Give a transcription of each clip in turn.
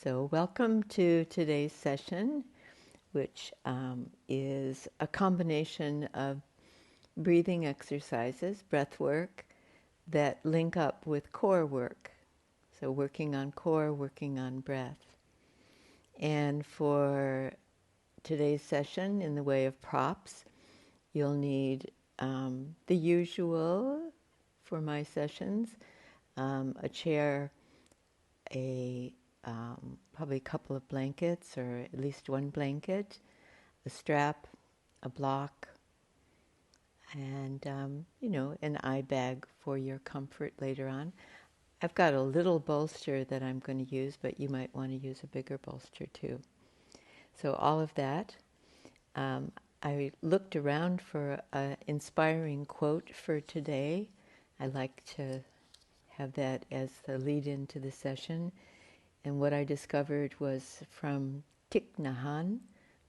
So welcome to today's session, which is a combination of breathing exercises, breath work, that link up with core work. So working on core, working on breath. And for today's session, in the way of props, you'll need the usual for my sessions, a chair, probably a couple of blankets or at least one blanket, a strap, a block, and an eye bag for your comfort later on. I've got a little bolster that I'm going to use, but you might want to use a bigger bolster too. So all of that. I looked around for an inspiring quote for today. I like to have that as the lead into the session. And what I discovered was from Thich Nhat Hanh,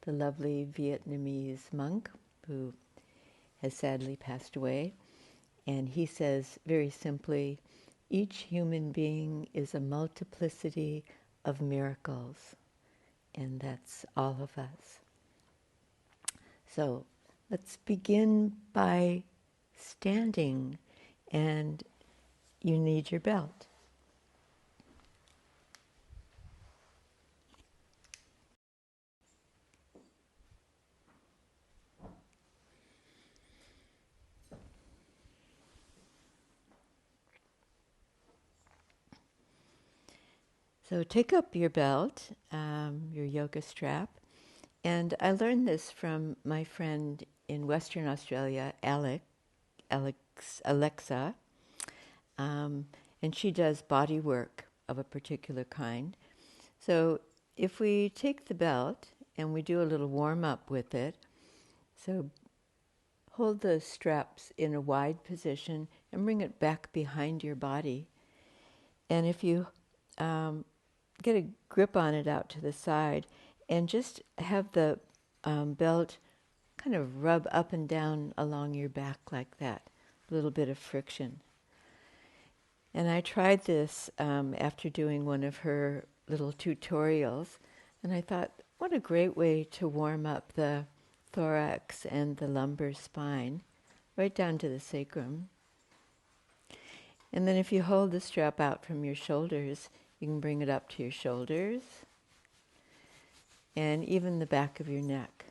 the lovely Vietnamese monk who has sadly passed away. And he says very simply, each human being is a multiplicity of miracles. And that's all of us. So let's begin by standing, and you need your belt. So take up your belt, your yoga strap, and I learned this from my friend in Western Australia, Alexa, and she does body work of a particular kind. So if we take the belt and we do a little warm-up with it, so hold the straps in a wide position and bring it back behind your body. And if you get a grip on it out to the side and just have the belt kind of rub up and down along your back like that, a little bit of friction. And I tried this after doing one of her little tutorials, and I thought, what a great way to warm up the thorax and the lumbar spine, right down to the sacrum. And then if you hold the strap out from your shoulders, you can bring it up to your shoulders and even the back of your neck,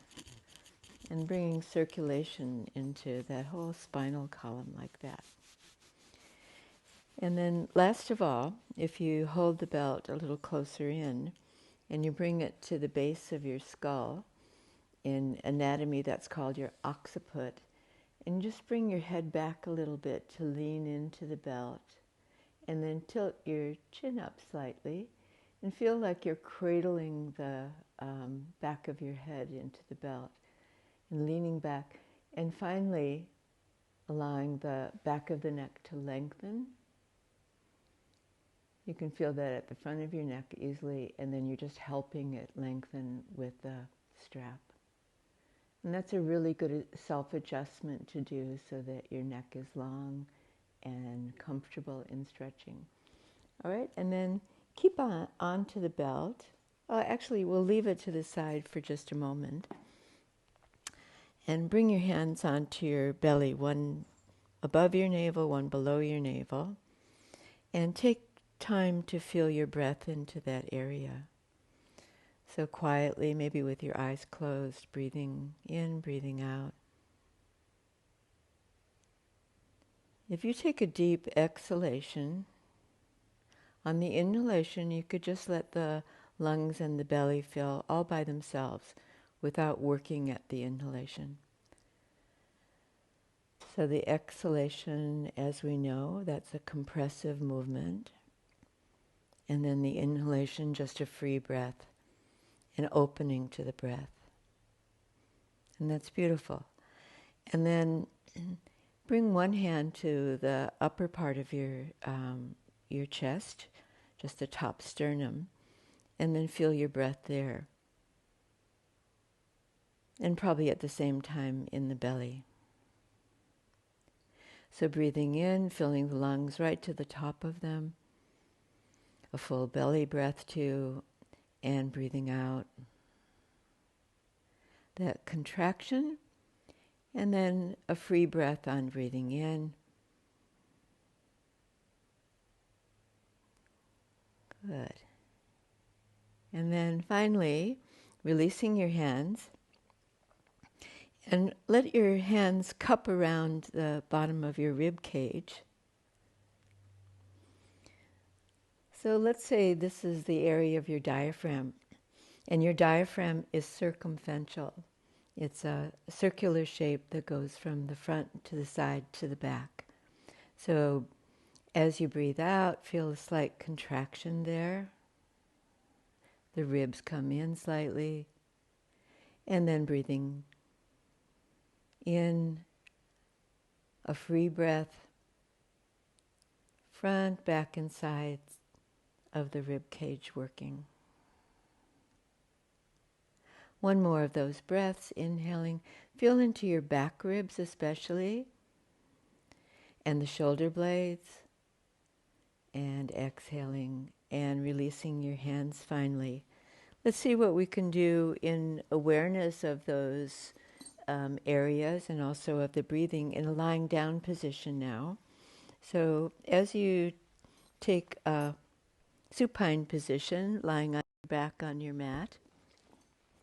and bringing circulation into that whole spinal column like that. And then last of all, if you hold the belt a little closer in and you bring it to the base of your skull, in anatomy that's called your occiput, and just bring your head back a little bit to lean into the belt, and then tilt your chin up slightly and feel like you're cradling the back of your head into the belt and leaning back, and finally allowing the back of the neck to lengthen. You can feel that at the front of your neck easily, and then you're just helping it lengthen with the strap. And that's a really good self-adjustment to do so that your neck is long and comfortable in stretching. All right, and then keep on to the belt. Actually, we'll leave it to the side for just a moment. And bring your hands onto your belly, one above your navel, one below your navel. And take time to feel your breath into that area. So quietly, maybe with your eyes closed, breathing in, breathing out. If you take a deep exhalation, on the inhalation, you could just let the lungs and the belly fill all by themselves without working at the inhalation. So the exhalation, as we know, that's a compressive movement. And then the inhalation, just a free breath, an opening to the breath. And that's beautiful. And then bring one hand to the upper part of your chest, just the top sternum, and then feel your breath there. And probably at the same time in the belly. So breathing in, filling the lungs right to the top of them. A full belly breath too, and breathing out that contraction, and then a free breath on breathing in. Good. And then finally, releasing your hands, and let your hands cup around the bottom of your rib cage. So let's say this is the area of your diaphragm, and your diaphragm is circumferential. It's a circular shape that goes from the front to the side to the back. So as you breathe out, feel a slight contraction there. The ribs come in slightly, and then breathing in, a free breath, front, back, and sides of the rib cage working. One more of those breaths, inhaling. Feel into your back ribs especially, and the shoulder blades, and exhaling and releasing your hands finally. Let's see what we can do in awareness of those areas and also of the breathing in a lying down position now. So as you take a supine position, lying on your back on your mat,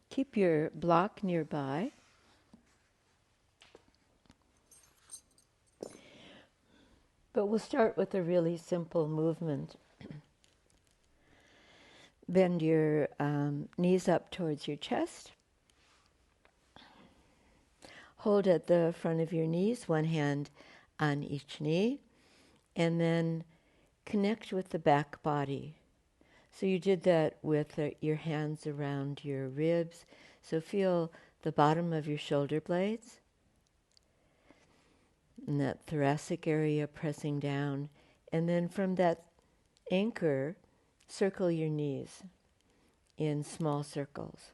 keep your block nearby. But we'll start with a really simple movement. Bend your knees up towards your chest. Hold at the front of your knees, one hand on each knee, and then connect with the back body. So you did that with your hands around your ribs. So feel the bottom of your shoulder blades and that thoracic area pressing down. And then from that anchor, circle your knees in small circles.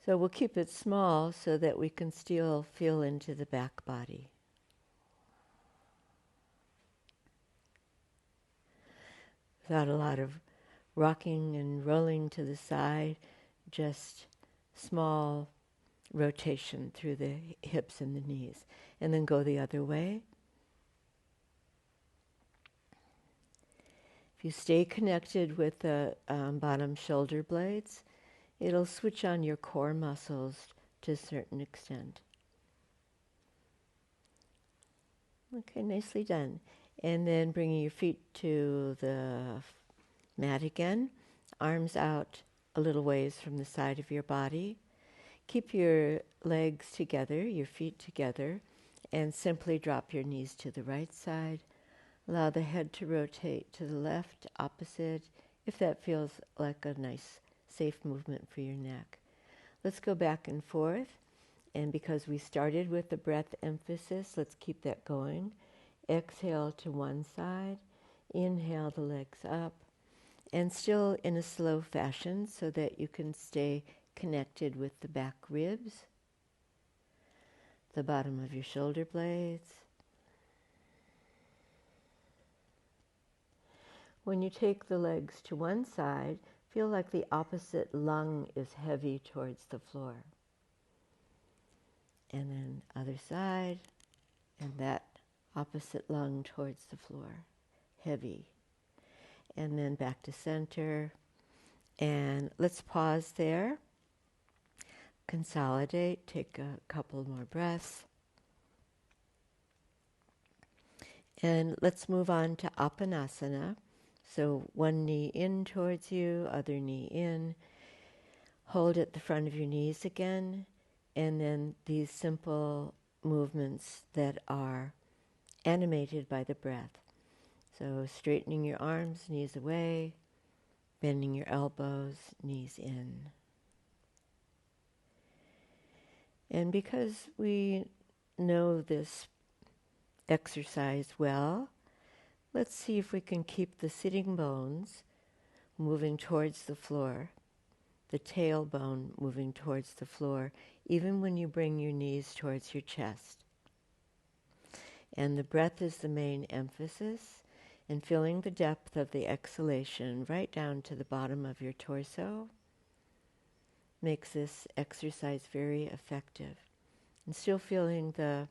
So we'll keep it small so that we can still feel into the back body. Without a lot of rocking and rolling to the side, just small rotation through the hips and the knees. And then go the other way. If you stay connected with the bottom shoulder blades, it'll switch on your core muscles to a certain extent. Okay, nicely done. And then bringing your feet to the mat again, arms out a little ways from the side of your body. Keep your legs together, your feet together, and simply drop your knees to the right side. Allow the head to rotate to the left, opposite, if that feels like a nice, safe movement for your neck. Let's go back and forth. And because we started with the breath emphasis, let's keep that going. Exhale to one side, inhale the legs up, and still in a slow fashion so that you can stay connected with the back ribs, the bottom of your shoulder blades. When you take the legs to one side, feel like the opposite lung is heavy towards the floor. And then other side, and that opposite lung towards the floor, heavy. And then back to center. And let's pause there. Consolidate, take a couple more breaths. And let's move on to Apanasana. So one knee in towards you, other knee in. Hold at the front of your knees again. And then these simple movements that are animated by the breath. So straightening your arms, knees away, bending your elbows, knees in. And because we know this exercise well, let's see if we can keep the sitting bones moving towards the floor, the tailbone moving towards the floor, even when you bring your knees towards your chest. And the breath is the main emphasis. and feeling the depth of the exhalation right down to the bottom of your torso makes this exercise very effective. And still feeling the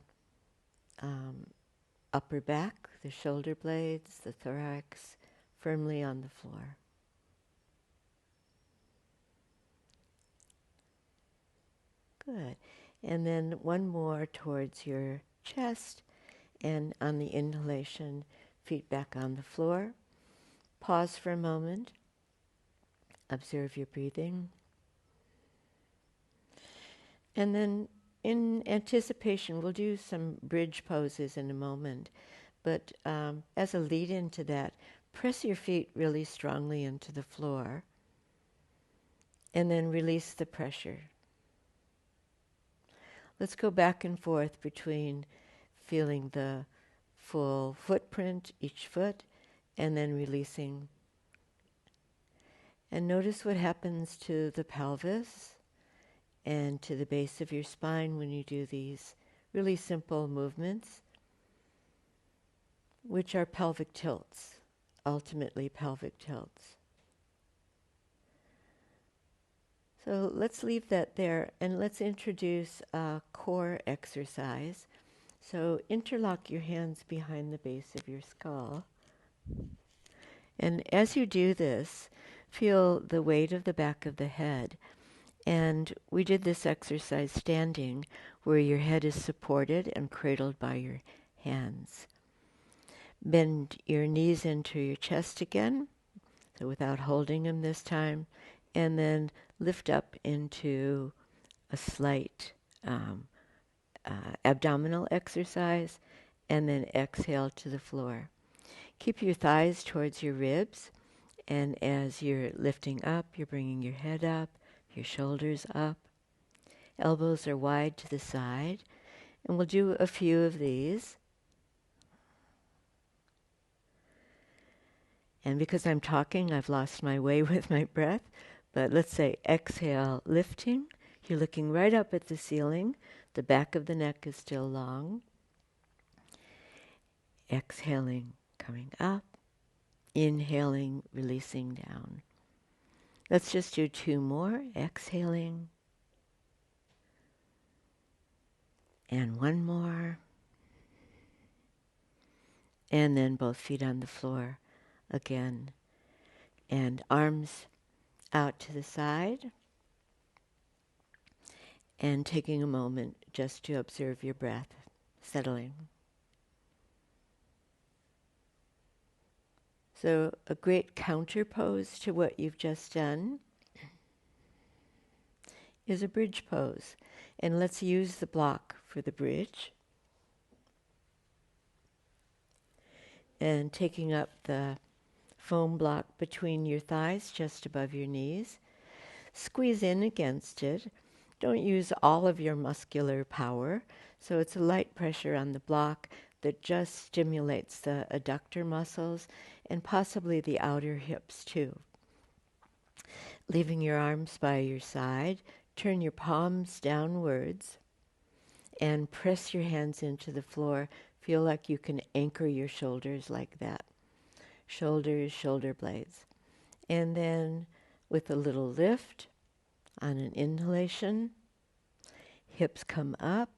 upper back, the shoulder blades, the thorax firmly on the floor. Good. And then one more towards your chest, and on the inhalation, feet back on the floor. Pause for a moment. Observe your breathing. And then in anticipation, we'll do some bridge poses in a moment. But as a lead into that, press your feet really strongly into the floor and then release the pressure. Let's go back and forth between feeling the full footprint, each foot, and then releasing. And notice what happens to the pelvis and to the base of your spine when you do these really simple movements, which are pelvic tilts, ultimately pelvic tilts. So let's leave that there, and let's introduce a core exercise. So interlock your hands behind the base of your skull. And as you do this, feel the weight of the back of the head. And we did this exercise standing, where your head is supported and cradled by your hands. Bend your knees into your chest again, so without holding them this time, and then lift up into a slight abdominal exercise, and then exhale to the floor. Keep your thighs towards your ribs, and as you're lifting up, you're bringing your head up, your shoulders up. Elbows are wide to the side, and we'll do a few of these. And because I'm talking, I've lost my way with my breath. But let's say exhale, lifting. You're looking right up at the ceiling. The back of the neck is still long. Exhaling, coming up. Inhaling, releasing down. Let's just do two more. Exhaling. And one more. And then both feet on the floor again. And arms out to the side. And taking a moment just to observe your breath, settling. So a great counter pose to what you've just done is a bridge pose. And let's use the block for the bridge. And taking up the foam block between your thighs, just above your knees. Squeeze in against it. Don't use all of your muscular power. So it's a light pressure on the block that just stimulates the adductor muscles and possibly the outer hips too. Leaving your arms by your side, turn your palms downwards and press your hands into the floor. Feel like you can anchor your shoulders like that. Shoulders, shoulder blades. And then with a little lift on an inhalation, hips come up,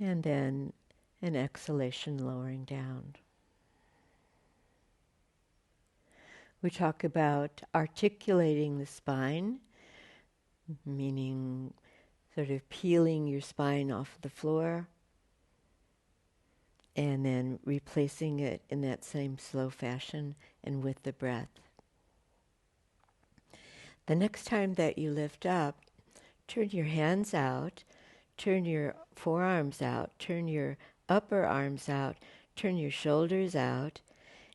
and then an exhalation lowering down. We talk about articulating the spine, meaning sort of peeling your spine off the floor and then replacing it in that same slow fashion and with the breath. The next time that you lift up, turn your hands out, turn your forearms out, turn your upper arms out, turn your shoulders out,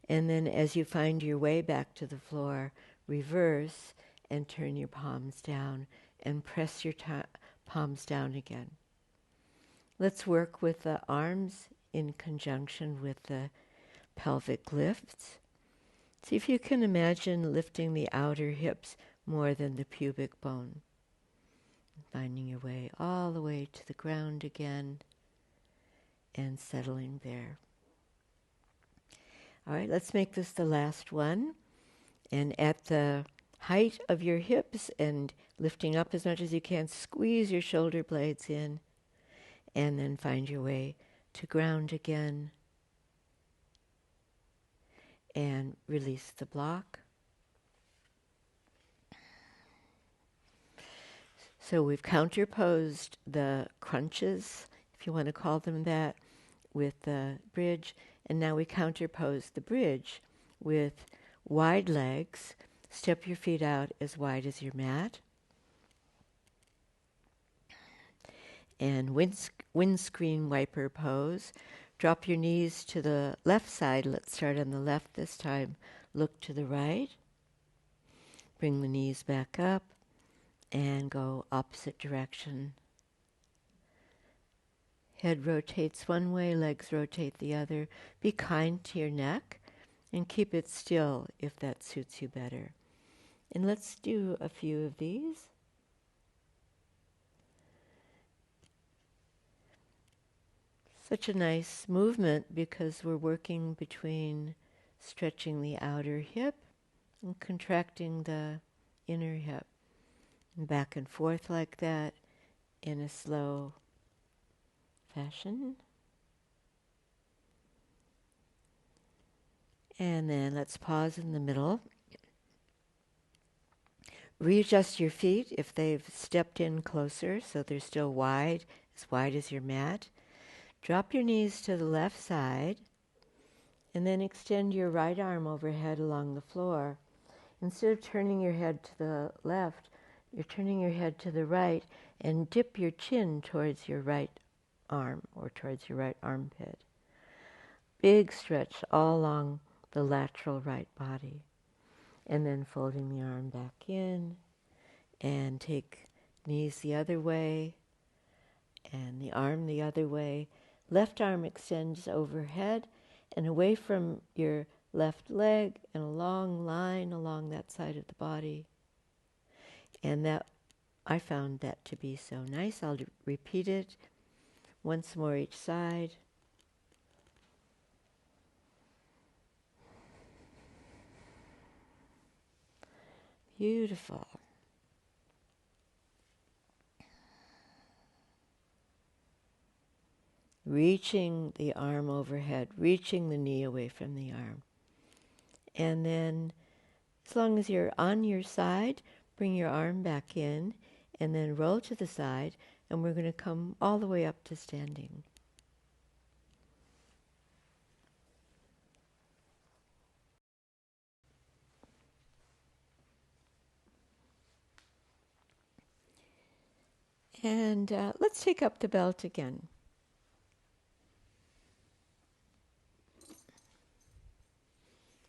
and then as you find your way back to the floor, reverse and turn your palms down and press your palms down again. Let's work with the arms in conjunction with the pelvic lifts. See if you can imagine lifting the outer hips more than the pubic bone. Finding your way all the way to the ground again and settling there. All right, let's make this the last one. And at the height of your hips and lifting up as much as you can, squeeze your shoulder blades in and then find your way to ground again and release the block. So we've counterposed the crunches, if you want to call them that, with the bridge, and now we counterpose the bridge with wide legs. Step your feet out as wide as your mat. And windscreen wiper pose. Drop your knees to the left side. Let's start on the left this time. Look to the right. Bring the knees back up and go opposite direction. Head rotates one way, legs rotate the other. Be kind to your neck and keep it still if that suits you better. And let's do a few of these. Such a nice movement because we're working between stretching the outer hip and contracting the inner hip. And back and forth like that in a slow fashion. And then let's pause in the middle. Readjust your feet if they've stepped in closer so they're still wide as your mat. Drop your knees to the left side and then extend your right arm overhead along the floor. Instead of turning your head to the left, you're turning your head to the right and dip your chin towards your right arm or towards your right armpit. Big stretch all along the lateral right body. And then folding the arm back in and take knees the other way and the arm the other way. Left arm extends overhead and away from your left leg and a long line along that side of the body. And that I found that to be so nice. I'll repeat it once more each side. Beautiful. Reaching the arm overhead, reaching the knee away from the arm. And then, as long as you're on your side, bring your arm back in and then roll to the side, and we're going to come all the way up to standing. And let's take up the belt again.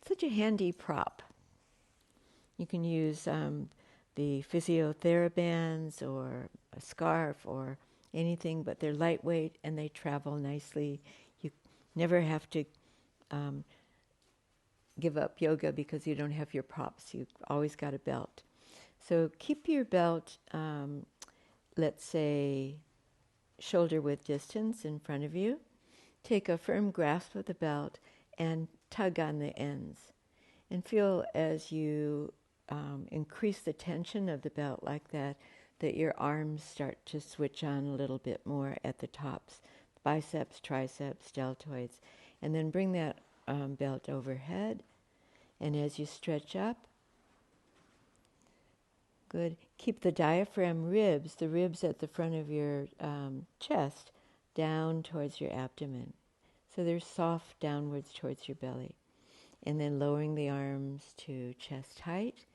Such a handy prop. You can use the physiotherabands or a scarf or anything, but they're lightweight and they travel nicely. You never have to give up yoga because you don't have your props. You've always got a belt. So keep your belt, let's say, shoulder width distance in front of you. Take a firm grasp of the belt and tug on the ends. And feel as you increase the tension of the belt like that, that your arms start to switch on a little bit more at the tops. Biceps, triceps, deltoids. And then bring that belt overhead. And as you stretch up, good. Keep the diaphragm ribs, the ribs at the front of your chest, down towards your abdomen. So they're soft downwards towards your belly. And then lowering the arms to chest height.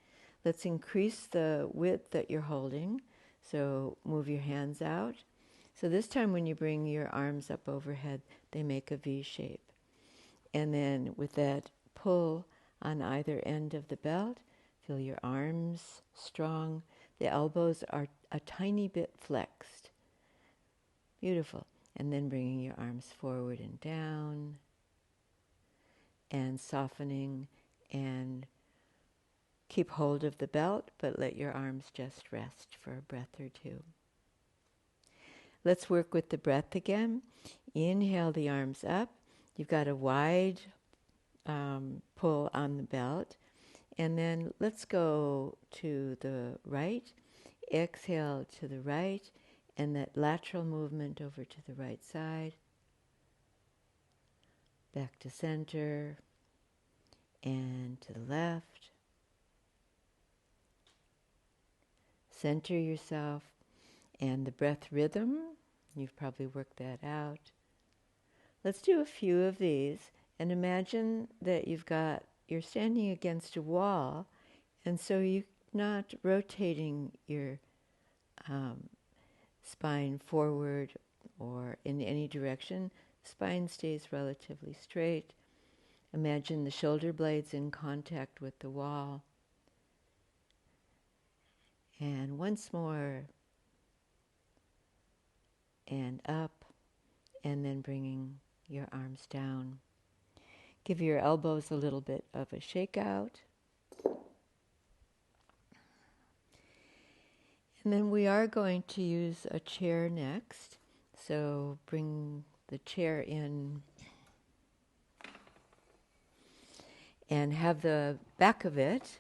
Let's increase the width that you're holding. So move your hands out. So this time when you bring your arms up overhead, they make a V shape. And then with that pull on either end of the belt, feel your arms strong. The elbows are a tiny bit flexed. Beautiful. And then bringing your arms forward and down and softening, and keep hold of the belt, but let your arms just rest for a breath or two. Let's work with the breath again. Inhale the arms up. You've got a wide pull on the belt. And then let's go to the right. Exhale to the right, and that lateral movement over to the right side. Back to center, and to the left. Center yourself, and the breath rhythm, you've probably worked that out. Let's do a few of these, and imagine that you're standing against a wall, and so you're not rotating your spine forward or in any direction. Spine stays relatively straight. Imagine the shoulder blades in contact with the wall. And once more, and up, and then bringing your arms down. Give your elbows a little bit of a shake out. And then we are going to use a chair next. So bring the chair in and have the back of it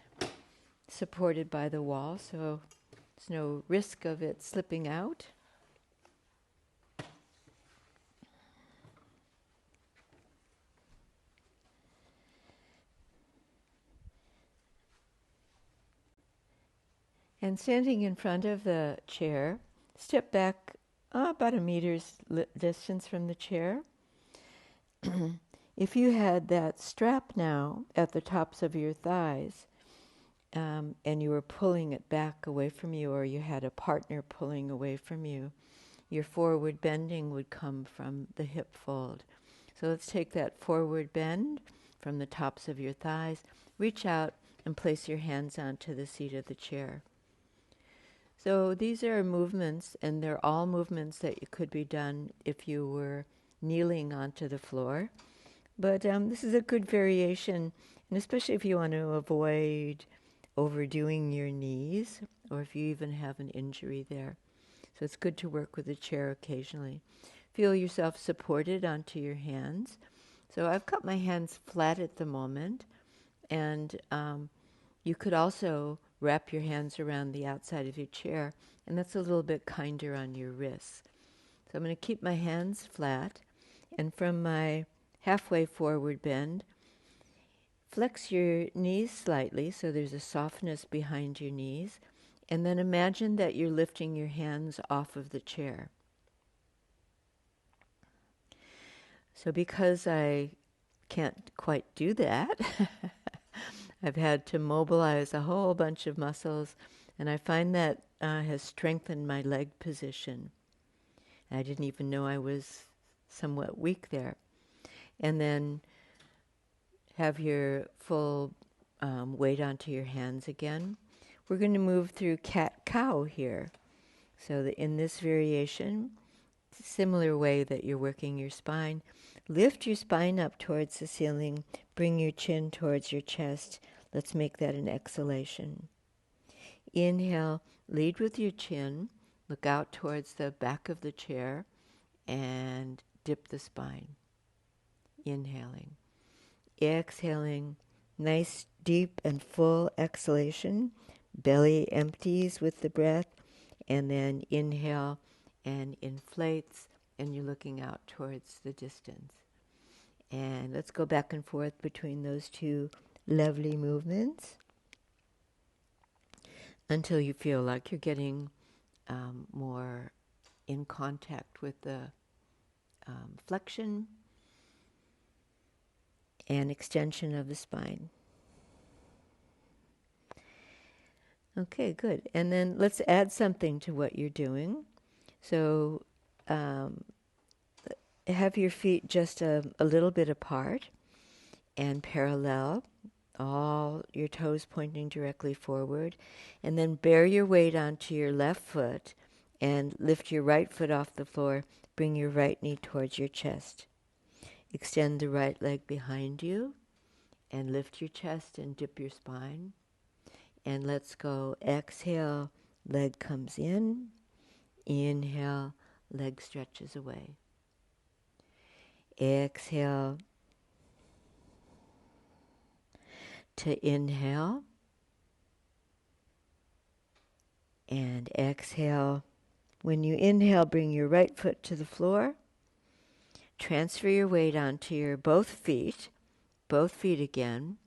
supported by the wall, so there's no risk of it slipping out. And standing in front of the chair, step back about a meter's distance from the chair. If you had that strap now at the tops of your thighs, and you were pulling it back away from you, or you had a partner pulling away from you, your forward bending would come from the hip fold. So let's take that forward bend from the tops of your thighs, reach out and place your hands onto the seat of the chair. So these are movements, and they're all movements that could be done if you were kneeling onto the floor. But this is a good variation, and especially if you want to avoid overdoing your knees, or if you even have an injury there. So it's good to work with a chair occasionally. Feel yourself supported onto your hands. So I've got my hands flat at the moment, and you could also wrap your hands around the outside of your chair, and that's a little bit kinder on your wrists. So I'm going to keep my hands flat, and from my halfway forward bend, flex your knees slightly so there's a softness behind your knees, and then imagine that you're lifting your hands off of the chair. So because I can't quite do that, I've had to mobilize a whole bunch of muscles, and I find that has strengthened my leg position. I didn't even know I was somewhat weak there. And then have your full weight onto your hands again. We're going to move through cat-cow here. So that in this variation, similar way that you're working your spine, lift your spine up towards the ceiling, bring your chin towards your chest. Let's make that an exhalation. Inhale, lead with your chin, look out towards the back of the chair, and dip the spine. Inhaling. Exhaling, nice deep and full exhalation. Belly empties with the breath, and then inhale and inflates, and you're looking out towards the distance. And let's go back and forth between those two lovely movements until you feel like you're getting more in contact with the flexion and extension of the spine. Okay, good. And then let's add something to what you're doing. So have your feet just a little bit apart and parallel, all your toes pointing directly forward, and then bear your weight onto your left foot and lift your right foot off the floor. Bring your right knee towards your chest. Extend the right leg behind you and lift your chest and dip your spine. And let's go. Exhale, leg comes in. Inhale, leg stretches away. Exhale. to inhale and exhale. When you inhale, bring your right foot to the floor. Transfer your weight onto your both feet again,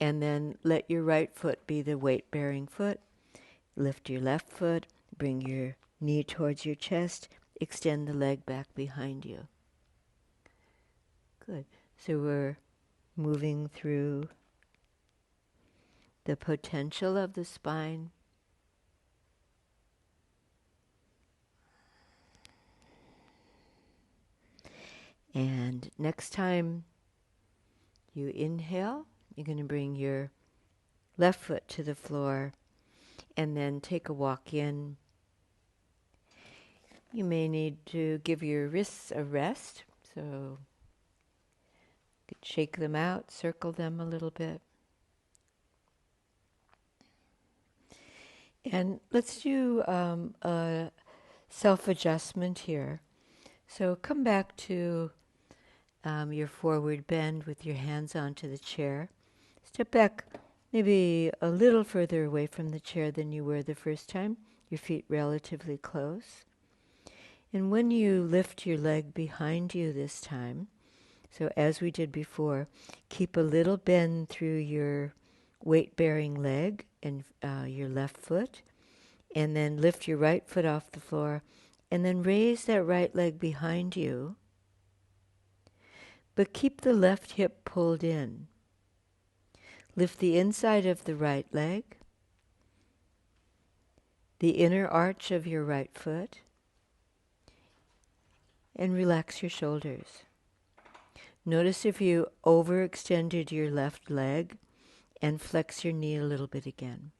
and then let your right foot be the weight-bearing foot. Lift your left foot, bring your knee towards your chest, extend the leg back behind you. Good. So we're moving through the potential of the spine. And next time you inhale, you're going to bring your left foot to the floor and then take a walk in. You may need to give your wrists a rest, so you could shake them out, circle them a little bit. And let's do a self-adjustment here. So come back to your forward bend with your hands onto the chair. Step back maybe a little further away from the chair than you were the first time, your feet relatively close. And when you lift your leg behind you this time, so as we did before, keep a little bend through your weight-bearing leg and your left foot, and then lift your right foot off the floor, and then raise that right leg behind you, but keep the left hip pulled in. Lift the inside of the right leg, the inner arch of your right foot, and relax your shoulders. Notice if you overextended your left leg, and flex your knee a little bit again.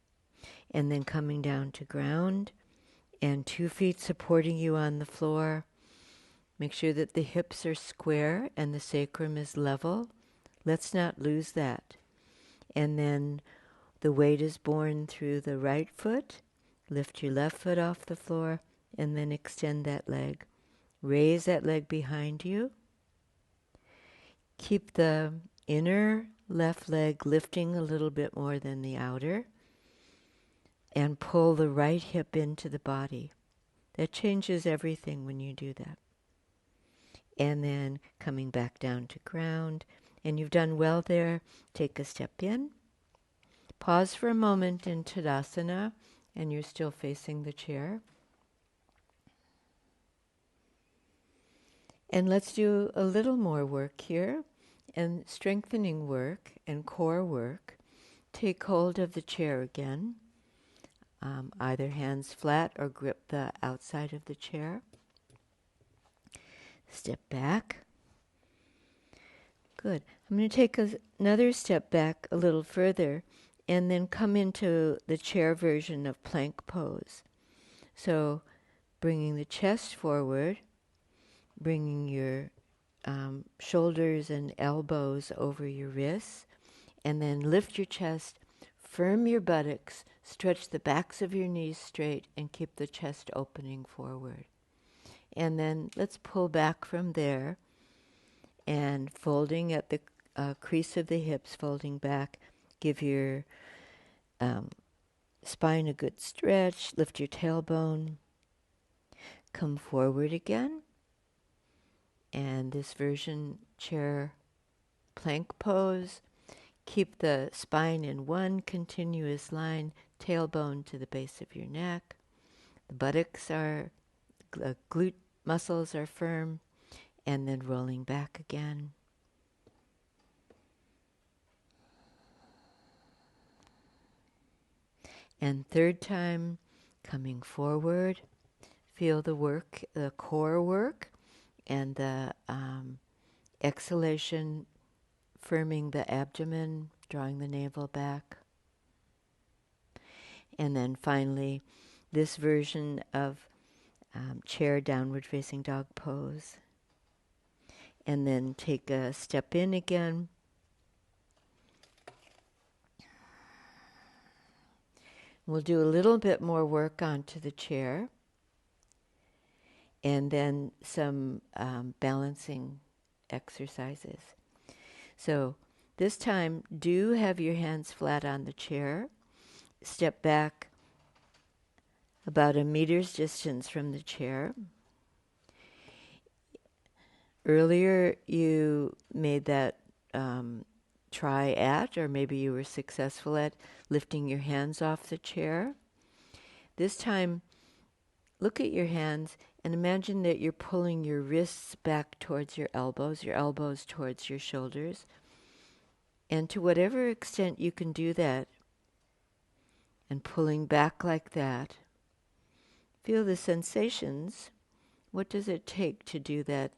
And then coming down to ground, and 2 feet supporting you on the floor. Make sure that the hips are square and the sacrum is level. Let's not lose that. And then the weight is borne through the right foot. Lift your left foot off the floor and then extend that leg. Raise that leg behind you. Keep the inner left leg lifting a little bit more than the outer. And pull the right hip into the body. That changes everything when you do that. And then coming back down to ground. And you've done well there. Take a step in. Pause for a moment in Tadasana, and you're still facing the chair. And let's do a little more work here, and strengthening work and core work. Take hold of the chair again. Either hands flat or grip the outside of the chair. Step back. Good. I'm going to take another step back a little further and then come into the chair version of plank pose. So bringing the chest forward, bringing your shoulders and elbows over your wrists, and then lift your chest, firm your buttocks, stretch the backs of your knees straight, and keep the chest opening forward. And then let's pull back from there, and folding at the crease of the hips, folding back, give your spine a good stretch, lift your tailbone, come forward again, and this version chair plank pose. Keep the spine in one continuous line, tailbone to the base of your neck. The buttocks are, the glute muscles are firm, and then rolling back again. And third time, coming forward, feel the work, the core work, and the exhalation, firming the abdomen, drawing the navel back. And then finally, this version of chair downward facing dog pose. And then take a step in again. We'll do a little bit more work onto the chair. And then some balancing exercises. So This time, do have your hands flat on the chair. Step back about a meter's distance from the chair. Earlier, you made that try at, or maybe you were successful at, lifting your hands off the chair. This time, look at your hands and imagine that you're pulling your wrists back towards your elbows towards your shoulders. And to whatever extent you can do that, and pulling back like that, feel the sensations. What does it take to do that?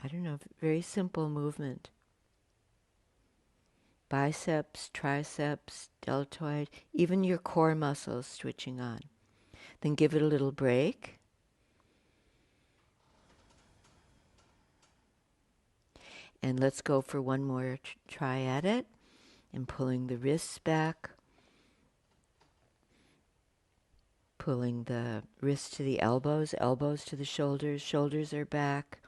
I don't know, very simple movement. Biceps, triceps, deltoid, even your core muscles switching on. Then give it a little break. And let's go for one more try at it. And pulling the wrists back. Pulling the wrists to the elbows to the shoulders. Shoulders are back.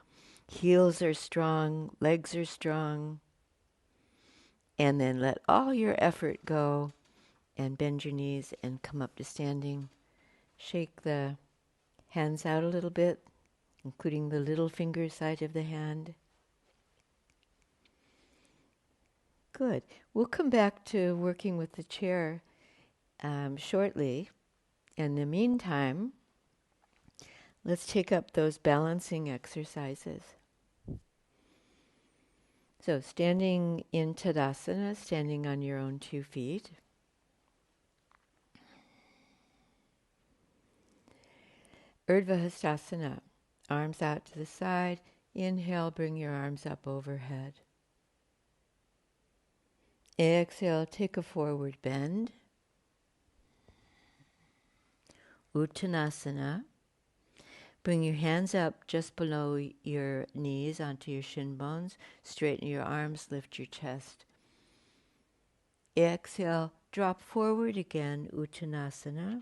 Heels are strong. Legs are strong. And then let all your effort go and bend your knees and come up to standing. Shake the hands out a little bit, including the little finger side of the hand. Good. We'll come back to working with the chair shortly. In the meantime, let's take up those balancing exercises. So standing in Tadasana, standing on your own 2 feet. Urdhva Hastasana, arms out to the side. Inhale, bring your arms up overhead. Exhale, take a forward bend. Uttanasana. Bring your hands up just below your knees onto your shin bones. Straighten your arms, lift your chest. Exhale, drop forward again, Uttanasana.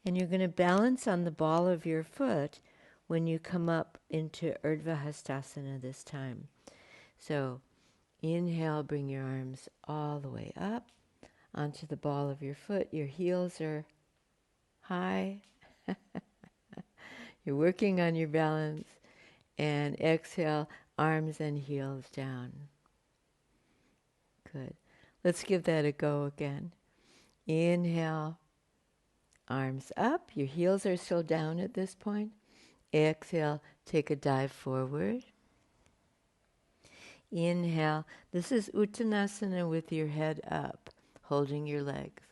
And you're going to balance on the ball of your foot when you come up into Urdhva Hastasana this time. So inhale, bring your arms all the way up onto the ball of your foot. Your heels are high. You're working on your balance. And exhale, arms and heels down. Good. Let's give that a go again. Inhale, arms up. Your heels are still down at this point. Exhale, take a dive forward. Inhale. This is Uttanasana with your head up, holding your legs.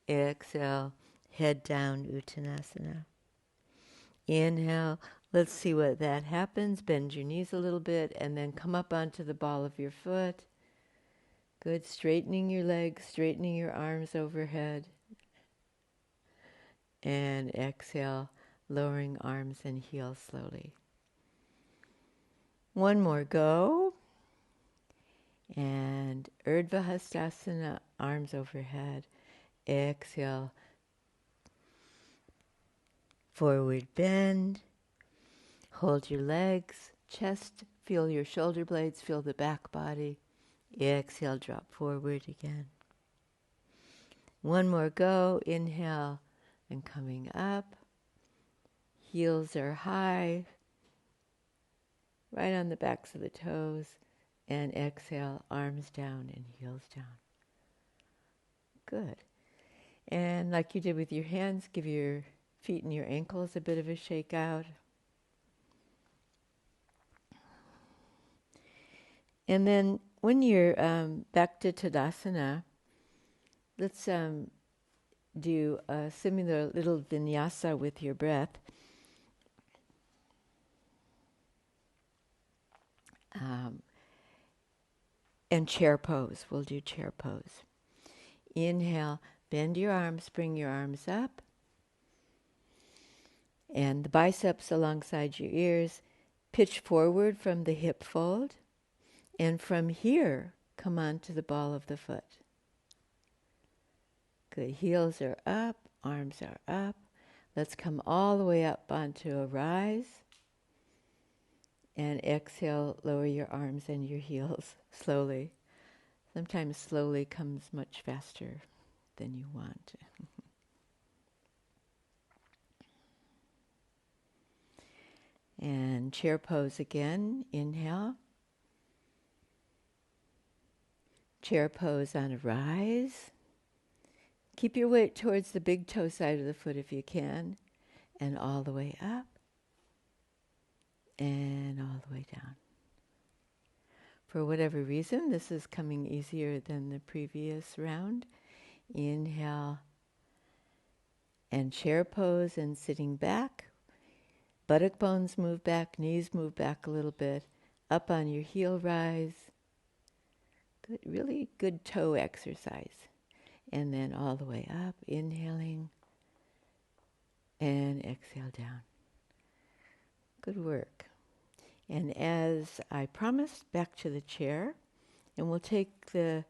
Exhale, head down, Uttanasana. Inhale. Let's see what that happens. Bend your knees a little bit and then come up onto the ball of your foot. Good. Straightening your legs, straightening your arms overhead. And exhale, lowering arms and heels slowly. One more go. And Urdhva Hastasana, arms overhead. Exhale, forward bend. Hold your legs, chest, feel your shoulder blades, feel the back body. Exhale, drop forward again. One more go. Inhale and coming up. Heels are high, right on the backs of the toes. And exhale, arms down and heels down. Good. And like you did with your hands, give your feet and your ankles a bit of a shake out. And then when you're back to Tadasana, let's do a similar little vinyasa with your breath. And chair pose. We'll do chair pose. Inhale, bend your arms, bring your arms up. And the biceps alongside your ears. Pitch forward from the hip fold. And from here, come onto the ball of the foot. Good. Heels are up, arms are up. Let's come all the way up onto a rise. And exhale, lower your arms and your heels slowly. Sometimes slowly comes much faster than you want. And chair pose again. Inhale. Chair pose on a rise. Keep your weight towards the big toe side of the foot if you can. And all the way up. And all the way down. For whatever reason, this is coming easier than the previous round. Inhale. And chair pose and sitting back. Buttock bones move back, knees move back a little bit. Up on your heel rise. Good, really good toe exercise. And then all the way up, inhaling. And exhale down. Good work. And as I promised, back to the chair. And we'll take the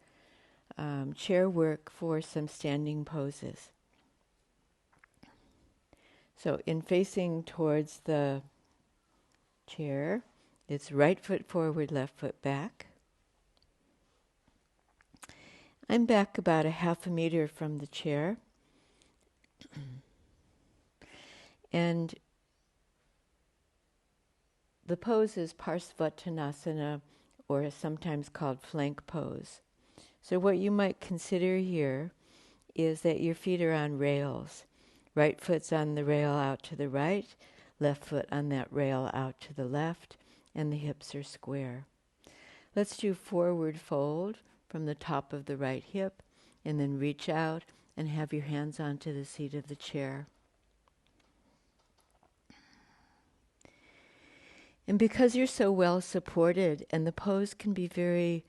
chair work for some standing poses. So in facing towards the chair, it's right foot forward, left foot back. I'm back about a half a meter from the chair. And the pose is Parsvattanasana, or sometimes called flank pose. So what you might consider here is that your feet are on rails. Right foot's on the rail out to the right, left foot on that rail out to the left, and the hips are square. Let's do forward fold from the top of the right hip, and then reach out and have your hands onto the seat of the chair. And because you're so well supported, and the pose can be very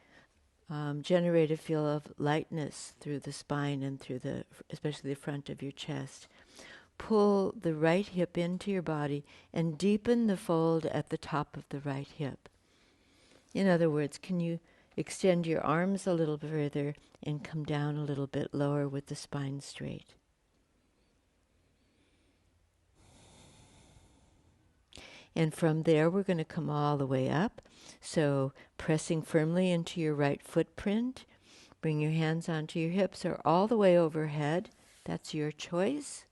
generate a feel of lightness through the spine and through especially the front of your chest. Pull the right hip into your body and deepen the fold at the top of the right hip. In other words, can you extend your arms a little further and come down a little bit lower with the spine straight? And from there, we're going to come all the way up. So pressing firmly into your right footprint, bring your hands onto your hips or all the way overhead. That's your choice.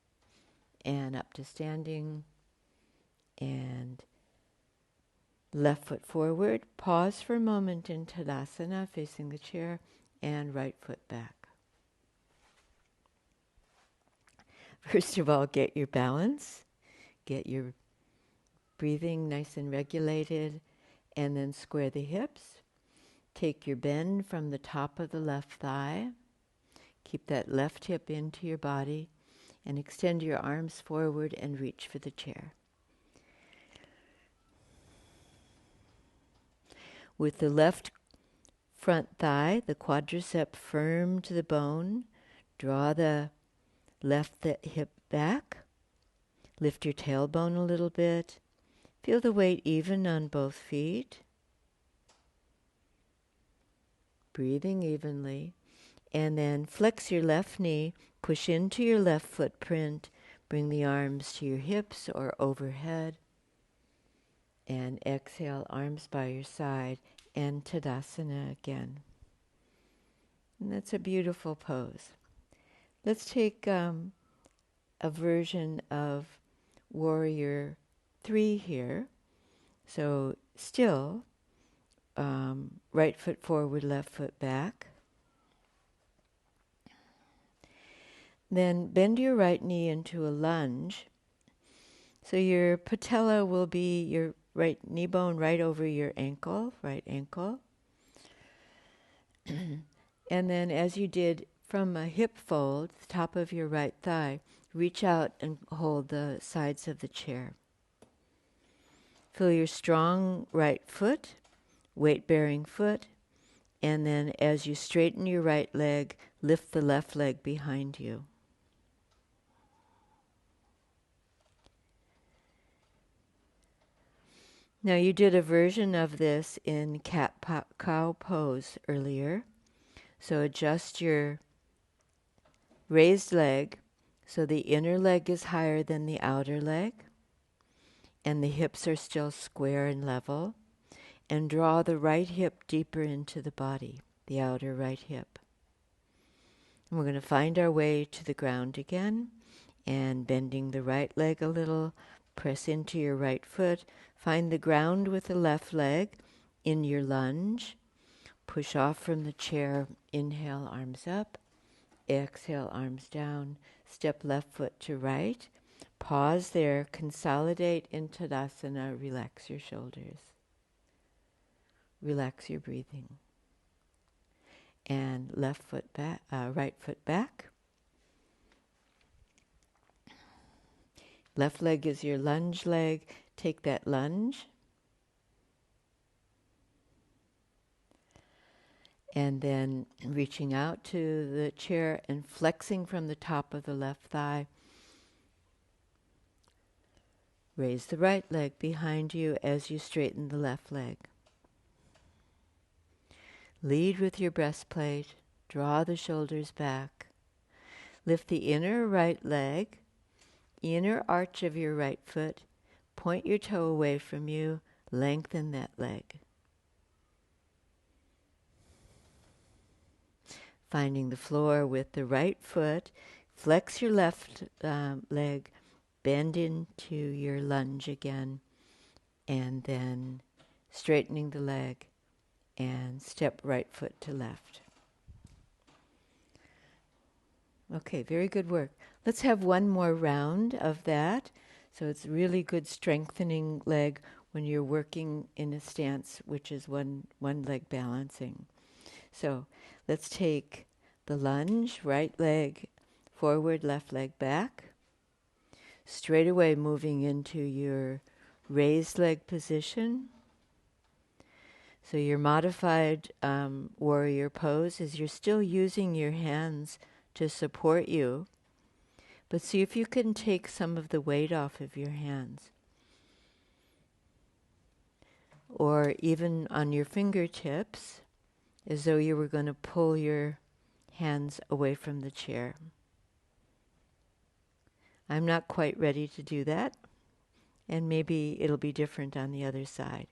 And up to standing. And left foot forward. Pause for a moment in Tadasana, facing the chair, and right foot back. First of all, get your balance. Get your breathing nice and regulated, and then square the hips. Take your bend from the top of the left thigh. Keep that left hip into your body, and extend your arms forward and reach for the chair. With the left front thigh, the quadricep firm to the bone, draw the left hip back. Lift your tailbone a little bit. Feel the weight even on both feet. Breathing evenly. And then flex your left knee, push into your left footprint, bring the arms to your hips or overhead. And exhale, arms by your side, and Tadasana again. And that's a beautiful pose. Let's take a version of Warrior 3 here. So still, right foot forward, left foot back. Then bend your right knee into a lunge. So your patella will be your right knee bone right over your ankle, right ankle. And then as you did from a hip fold, the top of your right thigh, reach out and hold the sides of the chair. Feel your strong right foot, weight-bearing foot, and then as you straighten your right leg, lift the left leg behind you. Now you did a version of this in cat-cow pose earlier. So adjust your raised leg so the inner leg is higher than the outer leg. and the hips are still square and level. And draw the right hip deeper into the body, the outer right hip. And we're going to find our way to the ground again, and bending the right leg a little, press into your right foot, find the ground with the left leg in your lunge, push off from the chair, inhale, arms up, exhale, arms down, step left foot to right, pause there, consolidate in Tadasana, relax your shoulders, relax your breathing. And left foot back, right foot back. Left leg is your lunge leg. Take that lunge. And then reaching out to the chair and flexing from the top of the left thigh. Raise the right leg behind you as you straighten the left leg. Lead with your breastplate. Draw the shoulders back. Lift the inner right leg, inner arch of your right foot. Point your toe away from you. Lengthen that leg. Finding the floor with the right foot. Flex your left leg. Bend into your lunge again. And then straightening the leg. And step right foot to left. Okay, very good work. Let's have one more round of that. So it's really good strengthening leg when you're working in a stance which is one leg balancing. So let's take the lunge, right leg forward, left leg back. Straight away moving into your raised leg position. So your modified warrior pose is you're still using your hands to support you, but see if you can take some of the weight off of your hands. Or even on your fingertips, as though you were going to pull your hands away from the chair. I'm not quite ready to do that, and maybe it'll be different on the other side.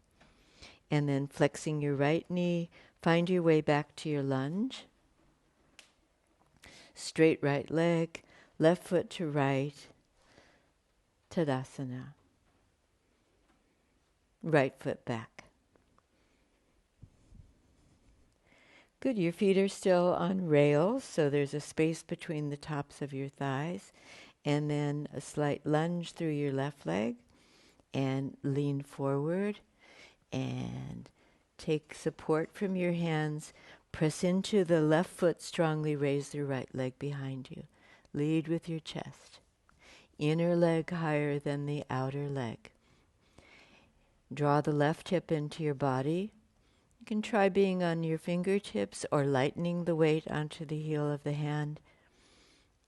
And then flexing your right knee, find your way back to your lunge. Straight right leg, left foot to right, Tadasana. Right foot back. Good, your feet are still on rails, so there's a space between the tops of your thighs. And then a slight lunge through your left leg, and lean forward. And take support from your hands. Press into the left foot strongly. Raise the right leg behind you. Lead with your chest. Inner leg higher than the outer leg. Draw the left hip into your body. You can try being on your fingertips or lightening the weight onto the heel of the hand.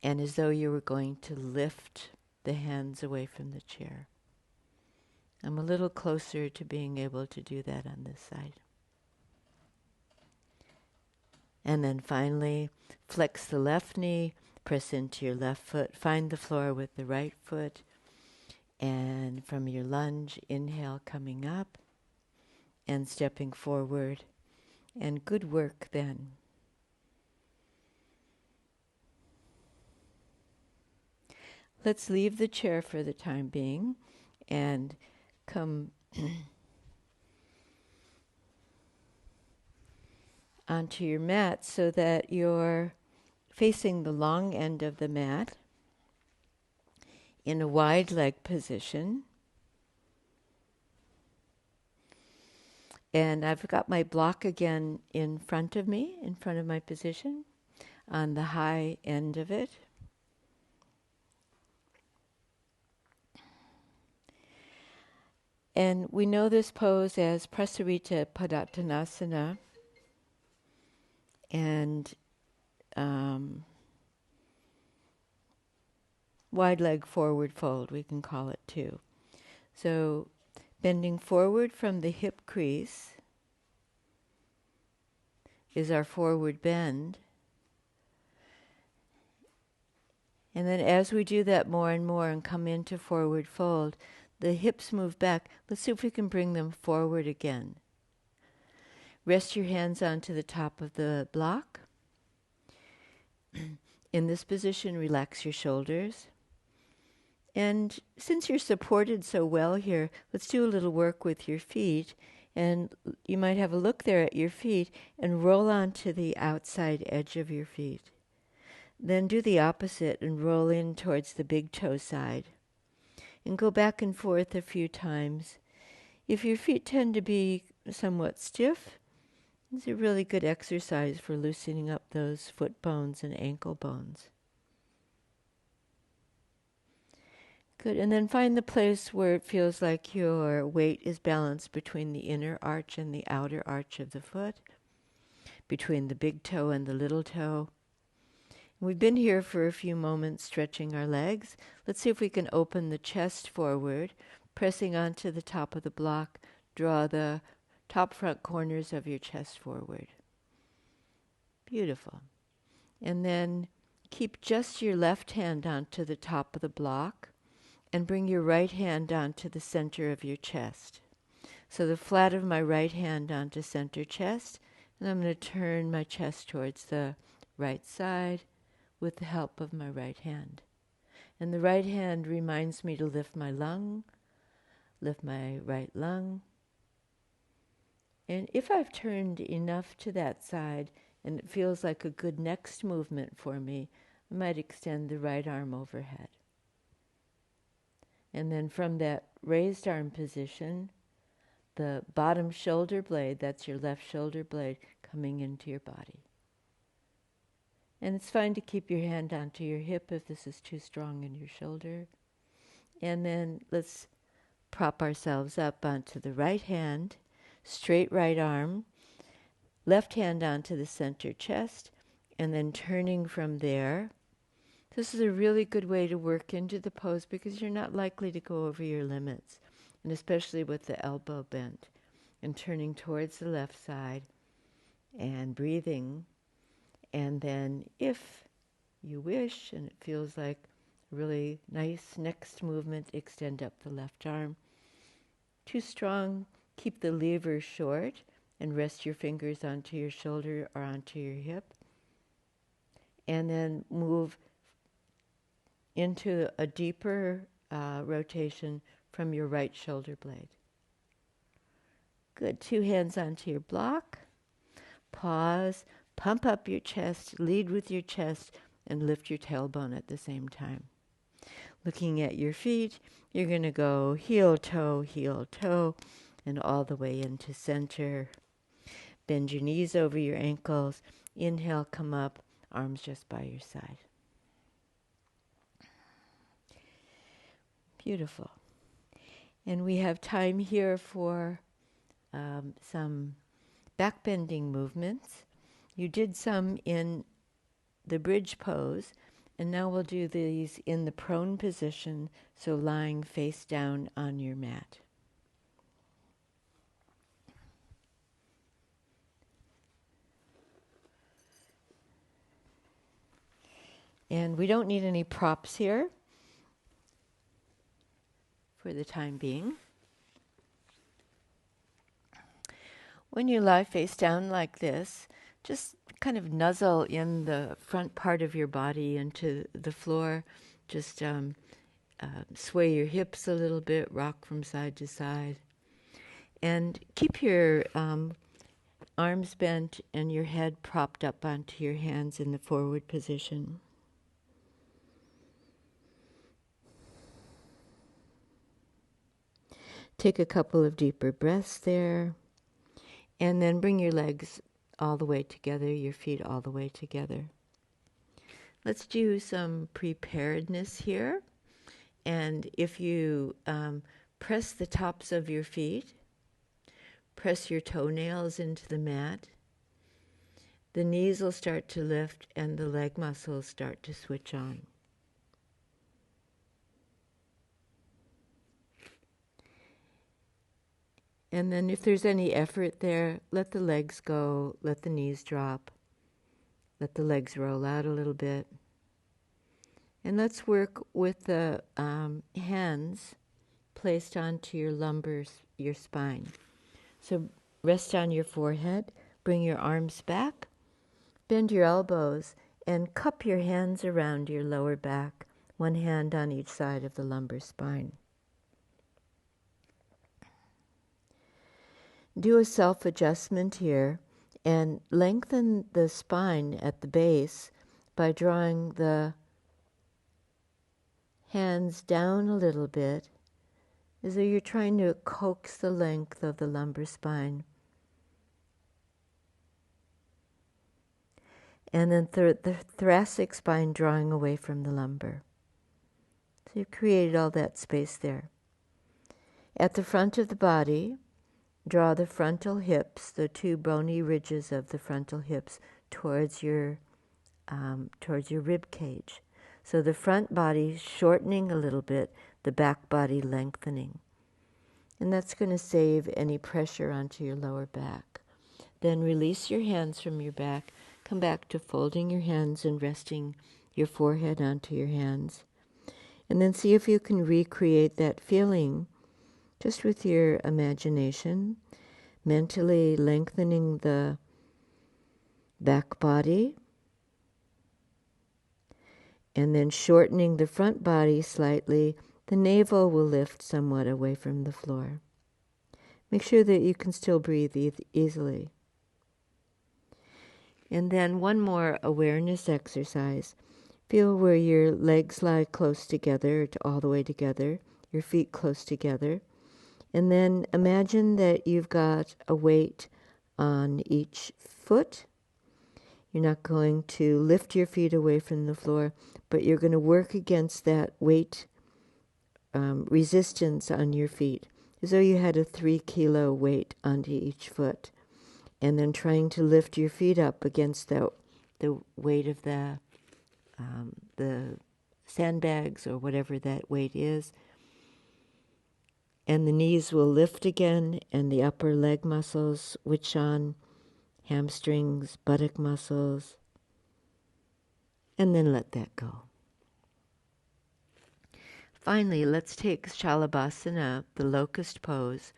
And as though you were going to lift the hands away from the chair. I'm a little closer to being able to do that on this side. And then finally, flex the left knee, press into your left foot, find the floor with the right foot, and from your lunge, inhale coming up and stepping forward. And good work then. Let's leave the chair for the time being and come onto your mat so that you're facing the long end of the mat in a wide leg position. And I've got my block again in front of me, in front of my position, on the high end of it. And we know this pose as Prasarita Padattanasana, and wide leg forward fold, we can call it too. So bending forward from the hip crease is our forward bend. And then as we do that more and more and come into forward fold, the hips move back. Let's see if we can bring them forward again. Rest your hands onto the top of the block. In this position, relax your shoulders. And since you're supported so well here, let's do a little work with your feet. And you might have a look there at your feet and roll onto the outside edge of your feet. Then do the opposite and roll in towards the big toe side. And go back and forth a few times. If your feet tend to be somewhat stiff, it's a really good exercise for loosening up those foot bones and ankle bones. Good, and then find the place where it feels like your weight is balanced between the inner arch and the outer arch of the foot, between the big toe and the little toe. We've been here for a few moments stretching our legs. Let's see if we can open the chest forward, pressing onto the top of the block. Draw the top front corners of your chest forward. Beautiful. And then keep just your left hand onto the top of the block and bring your right hand onto the center of your chest. So the flat of my right hand onto center chest, and I'm going to turn my chest towards the right side with the help of my right hand. And the right hand reminds me to lift my lung, lift my right lung. And if I've turned enough to that side and it feels like a good next movement for me, I might extend the right arm overhead. And then from that raised arm position, the bottom shoulder blade, that's your left shoulder blade, coming into your body. And it's fine to keep your hand onto your hip if this is too strong in your shoulder. And then let's prop ourselves up onto the right hand, straight right arm, left hand onto the center chest, and then turning from there. This is a really good way to work into the pose because you're not likely to go over your limits, and especially with the elbow bent, and turning towards the left side and breathing. And then if you wish, and it feels like a really nice next movement, extend up the left arm. Too strong, keep the lever short and rest your fingers onto your shoulder or onto your hip. And then move into a deeper rotation from your right shoulder blade. Good. 2 hands onto your block. Pause. Pump up your chest. Lead with your chest and lift your tailbone at the same time. Looking at your feet, you're going to go heel, toe, and all the way into center. Bend your knees over your ankles. Inhale, come up, arms just by your side. Beautiful. And we have time here for some backbending movements. You did some in the bridge pose, and now we'll do these in the prone position, so lying face down on your mat. And we don't need any props here for the time being. When you lie face down like this, just kind of nuzzle in the front part of your body into the floor. Just sway your hips a little bit, rock from side to side. And keep your arms bent and your head propped up onto your hands in the forward position. Take a couple of deeper breaths there. And then bring your legs all the way together, your feet all the way together. Let's do some preparedness here. And if you press the tops of your feet, press your toenails into the mat, the knees will start to lift and the leg muscles start to switch on. And then if there's any effort there, let the legs go, let the knees drop, let the legs roll out a little bit. And let's work with the hands placed onto your spine. So rest on your forehead, bring your arms back, bend your elbows, and cup your hands around your lower back, one hand on each side of the lumbar spine. Do a self-adjustment here and lengthen the spine at the base by drawing the hands down a little bit, as though you're trying to coax the length of the lumbar spine. And then the thoracic spine drawing away from the lumbar. So you've created all that space there. At the front of the body, draw the frontal hips, the two bony ridges of the frontal hips, towards your rib cage. So the front body shortening a little bit, the back body lengthening. And that's going to save any pressure onto your lower back. Then release your hands from your back. Come back to folding your hands and resting your forehead onto your hands. And then see if you can recreate that feeling just with your imagination, mentally lengthening the back body, and then shortening the front body slightly. The navel will lift somewhat away from the floor. Make sure that you can still breathe easily. And then one more awareness exercise. Feel where your legs lie close together, all the way together, your feet close together. And then imagine that you've got a weight on each foot. You're not going to lift your feet away from the floor, but you're going to work against that weight resistance on your feet, as though you had a 3-kilo weight onto each foot. And then trying to lift your feet up against the weight of the sandbags or whatever that weight is. And the knees will lift again, and the upper leg muscles switch on, hamstrings, buttock muscles, and then let that go. Finally, let's take Shalabhasana, the locust pose,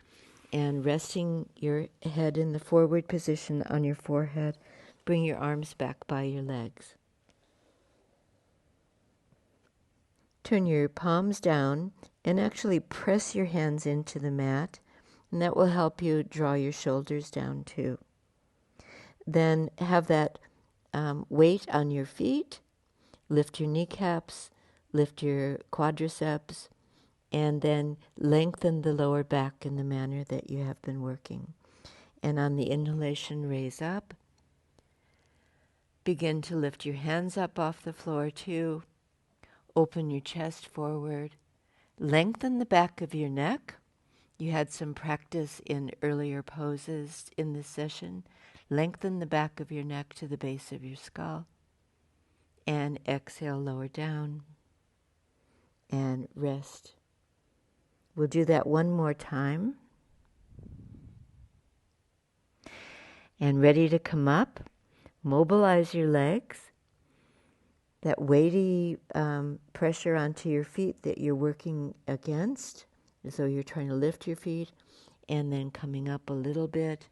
and resting your head in the forward position on your forehead, bring your arms back by your legs. Turn your palms down and actually press your hands into the mat, and that will help you draw your shoulders down too. Then have that weight on your feet, lift your kneecaps, lift your quadriceps, and then lengthen the lower back in the manner that you have been working. And on the inhalation, raise up. Begin to lift your hands up off the floor too. Open your chest forward. Lengthen the back of your neck. You had some practice in earlier poses in this session. Lengthen the back of your neck to the base of your skull. And exhale, lower down. And rest. We'll do that one more time. And ready to come up, mobilize your legs. That weighty pressure onto your feet that you're working against, as though you're trying to lift your feet, and then coming up a little bit.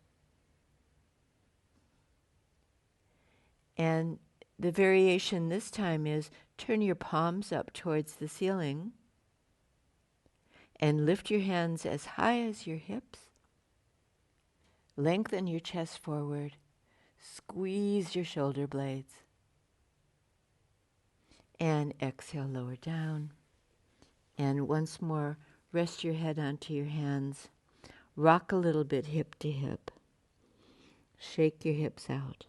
And the variation this time is turn your palms up towards the ceiling and lift your hands as high as your hips. Lengthen your chest forward. Squeeze your shoulder blades. And exhale, lower down. And once more, rest your head onto your hands. Rock a little bit hip to hip. Shake your hips out.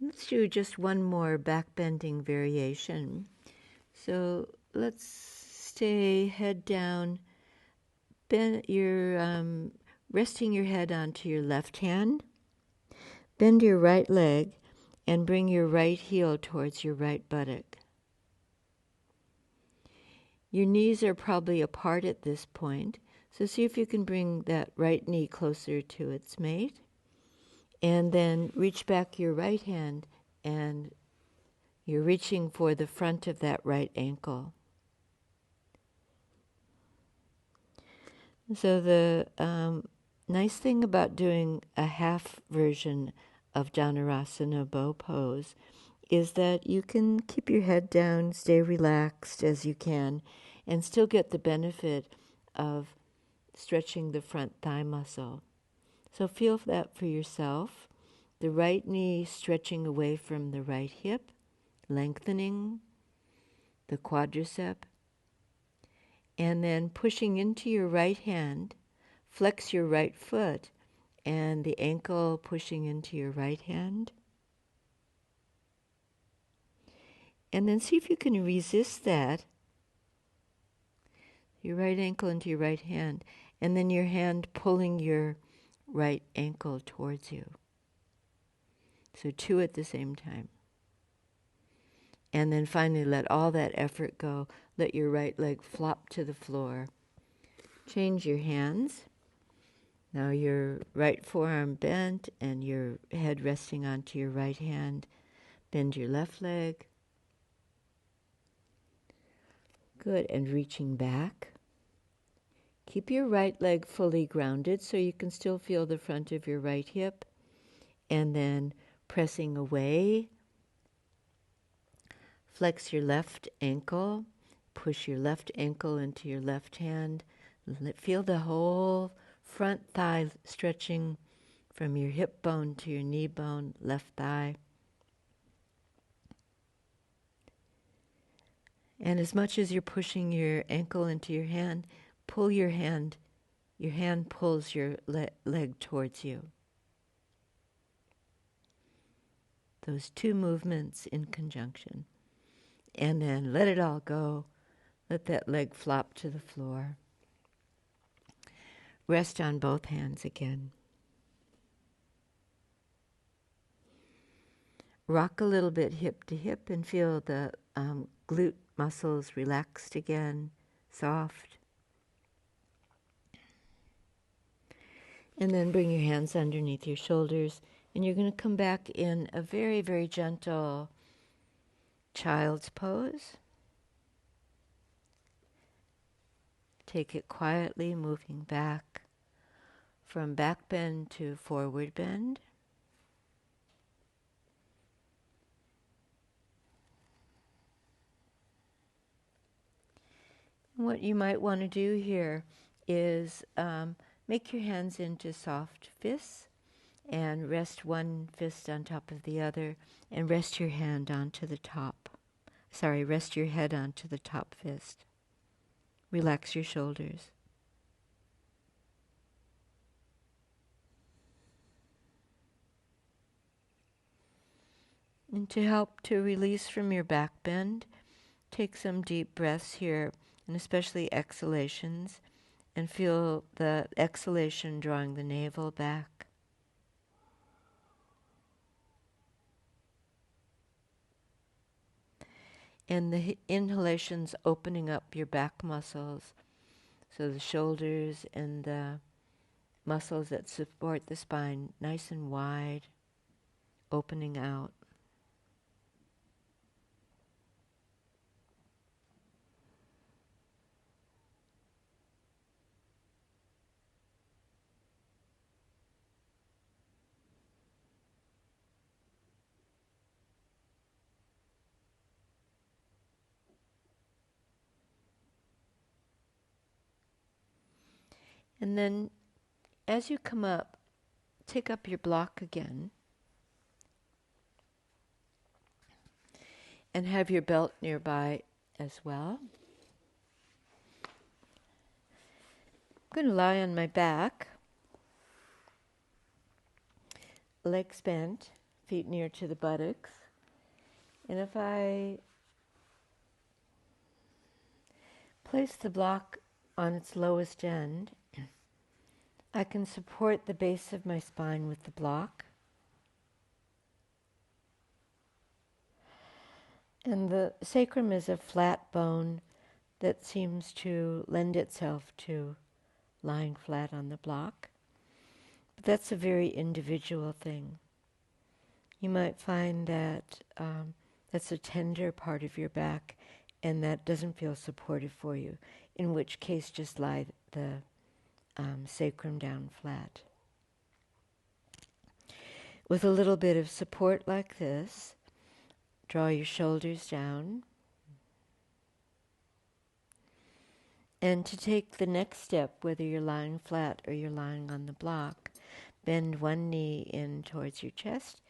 Let's do just one more back bending variation. So let's stay head down. Bend your resting your head onto your left hand. Bend your right leg and bring your right heel towards your right buttock. Your knees are probably apart at this point, so see if you can bring that right knee closer to its mate. And then reach back your right hand, and you're reaching for the front of that right ankle. So the nice thing about doing a half version of Dhanurasana bow pose is that you can keep your head down, stay relaxed as you can, and still get the benefit of stretching the front thigh muscle. So feel that for yourself. The right knee stretching away from the right hip, lengthening the quadricep, and then pushing into your right hand, flex your right foot, and the ankle pushing into your right hand. And then see if you can resist that, your right ankle into your right hand, and then your hand pulling your right ankle towards you. So 2 at the same time. And then finally let all that effort go. Let your right leg flop to the floor. Change your hands. Now your right forearm bent and your head resting onto your right hand. Bend your left leg. Good, and reaching back. Keep your right leg fully grounded so you can still feel the front of your right hip. And then pressing away. Flex your left ankle. Push your left ankle into your left hand. Feel the whole front thigh stretching from your hip bone to your knee bone, left thigh. And as much as you're pushing your ankle into your hand, pull your hand. Your hand pulls your leg towards you. Those 2 movements in conjunction. And then let it all go. Let that leg flop to the floor. Rest on both hands again. Rock a little bit hip to hip and feel the glute muscles relaxed again, soft. And then bring your hands underneath your shoulders, and you're going to come back in a very, very gentle child's pose. Take it quietly, moving back from back bend to forward bend. What you might want to do here is make your hands into soft fists and rest one fist on top of the other and rest your hand onto the top. Rest your head onto the top fist. Relax your shoulders. And to help to release from your back bend, take some deep breaths here, and especially exhalations, and feel the exhalation drawing the navel back. And the inhalations opening up your back muscles, so the shoulders and the muscles that support the spine nice and wide, opening out. And then as you come up, take up your block again and have your belt nearby as well. I'm going to lie on my back, legs bent, feet near to the buttocks. And if I place the block on its lowest end, I can support the base of my spine with the block. And the sacrum is a flat bone that seems to lend itself to lying flat on the block. But that's a very individual thing. You might find that that's a tender part of your back and that doesn't feel supportive for you, in which case just lie the sacrum down flat. With a little bit of support like this, draw your shoulders down. And to take the next step, whether you're lying flat or you're lying on the block, bend one knee in towards your chest,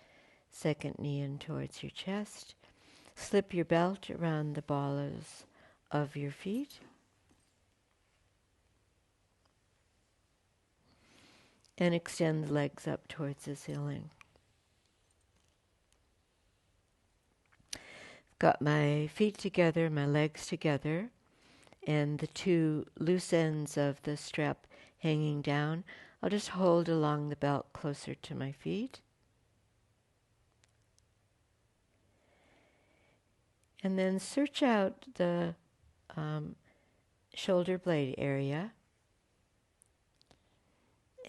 second knee in towards your chest. Slip your belt around the balls of your feet. And extend the legs up towards the ceiling. Got my feet together, my legs together, and the two loose ends of the strap hanging down. I'll just hold along the belt closer to my feet. And then search out the shoulder blade area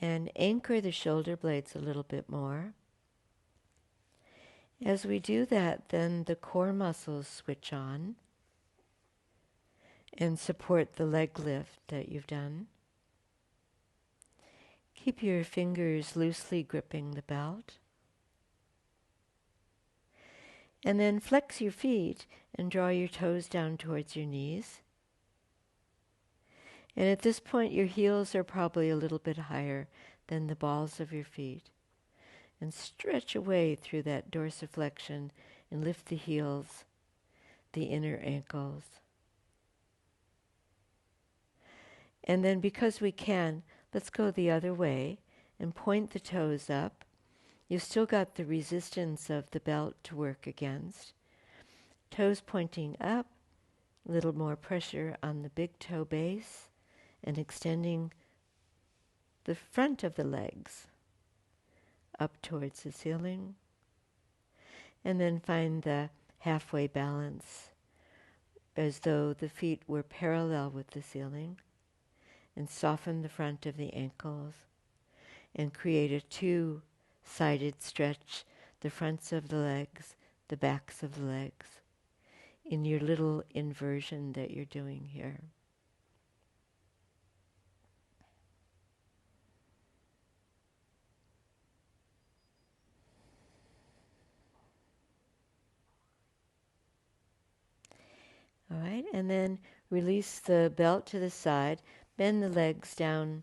and anchor the shoulder blades a little bit more. As we do that, then the core muscles switch on and support the leg lift that you've done. Keep your fingers loosely gripping the belt. And then flex your feet and draw your toes down towards your knees. And at this point, your heels are probably a little bit higher than the balls of your feet. And stretch away through that dorsiflexion and lift the heels, the inner ankles. And then because we can, let's go the other way and point the toes up. You've still got the resistance of the belt to work against. Toes pointing up, a little more pressure on the big toe base, and extending the front of the legs up towards the ceiling. And then find the halfway balance as though the feet were parallel with the ceiling, and soften the front of the ankles and create a two-sided stretch, the fronts of the legs, the backs of the legs, in your little inversion that you're doing here. All right, and then release the belt to the side, bend the legs down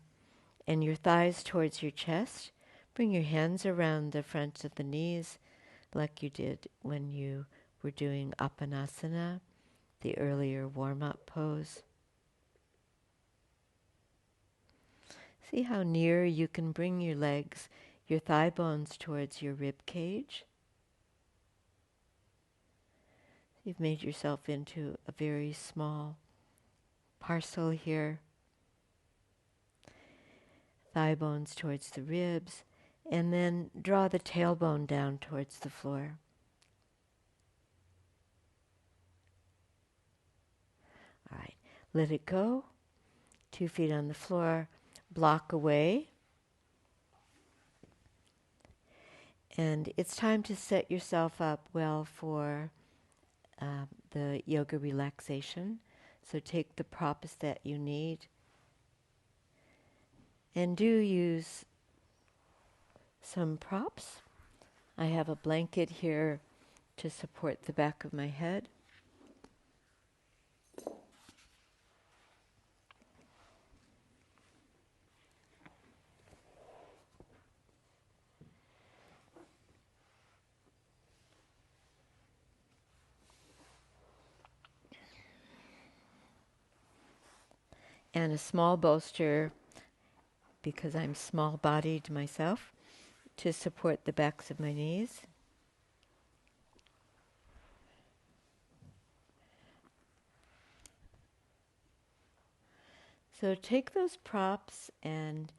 and your thighs towards your chest. Bring your hands around the front of the knees like you did when you were doing Apanasana, the earlier warm-up pose. See how near you can bring your legs, your thigh bones towards your rib cage. You've made yourself into a very small parcel here. Thigh bones towards the ribs, and then draw the tailbone down towards the floor. All right, let it go. 2 feet on the floor, block away. And it's time to set yourself up well for the yoga relaxation. So take the props that you need. And do use some props. I have a blanket here to support the back of my head. And a small bolster, because I'm small-bodied myself, to support the backs of my knees. So take those props and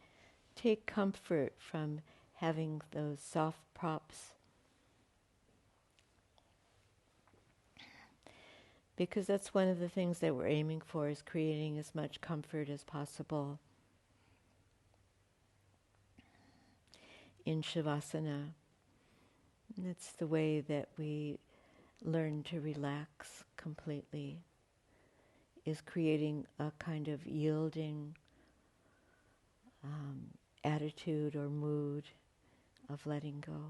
take comfort from having those soft props, because that's one of the things that we're aiming for, is creating as much comfort as possible. in Shavasana. That's the way that we learn to relax completely, is creating a kind of yielding attitude or mood of letting go.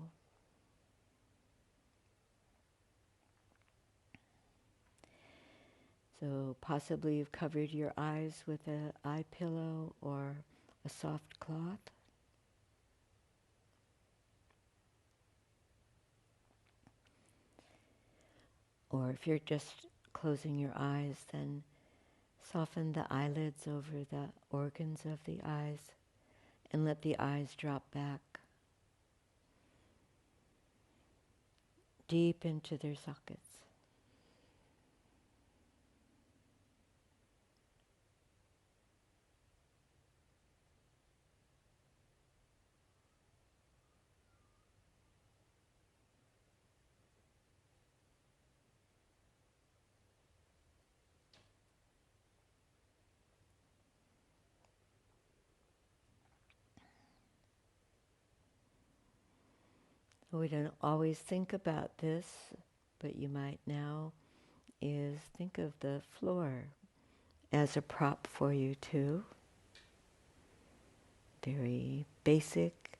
So possibly you've covered your eyes with an eye pillow or a soft cloth. Or if you're just closing your eyes, then soften the eyelids over the organs of the eyes and let the eyes drop back deep into their sockets. We don't always think about this, but you might now, is think of the floor as a prop for you too. Very basic,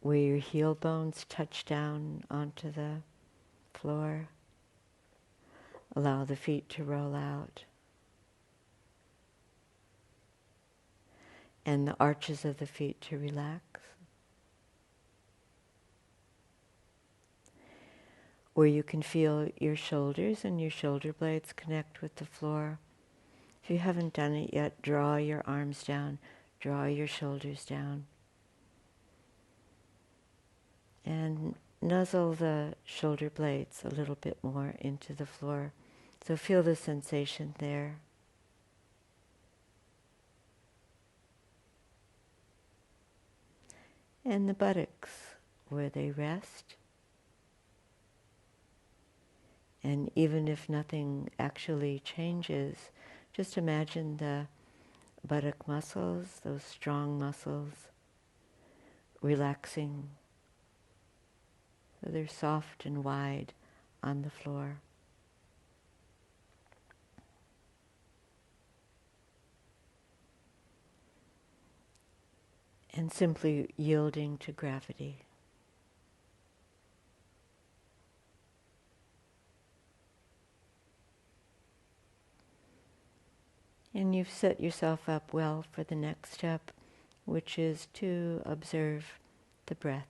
where your heel bones touch down onto the floor. Allow the feet to roll out. And the arches of the feet to relax. Where you can feel your shoulders and your shoulder blades connect with the floor. If you haven't done it yet, draw your arms down, draw your shoulders down. And nuzzle the shoulder blades a little bit more into the floor. So feel the sensation there. And the buttocks, where they rest. And even if nothing actually changes, just imagine the buttock muscles, those strong muscles, relaxing. So they're soft and wide on the floor. And simply yielding to gravity. And you've set yourself up well for the next step, which is to observe the breath.